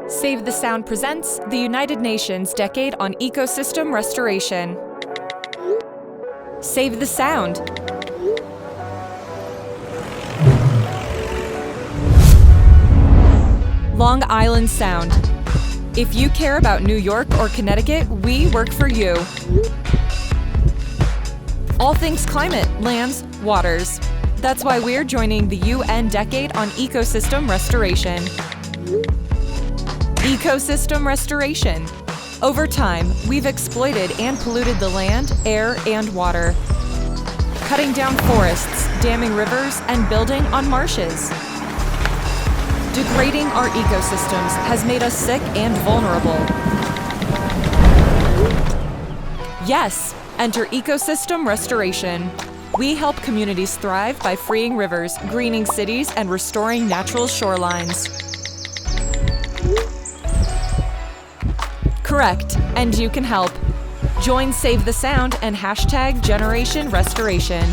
Save the Sound presents the United Nations Decade on Ecosystem Restoration. Save the Sound. Long Island Sound. If you care about New York or Connecticut, we work for you. All things climate, lands, waters. That's why we're joining the UN Decade on Ecosystem Restoration. Ecosystem restoration. Over time, we've exploited and polluted the land, air, and water. Cutting down forests, damming rivers, and building on marshes. Degrading our ecosystems has made us sick and vulnerable. Yes, enter ecosystem restoration. We help communities thrive by freeing rivers, greening cities, and restoring natural shorelines. Correct, and you can help. Join Save the Sound and #Generation Restoration.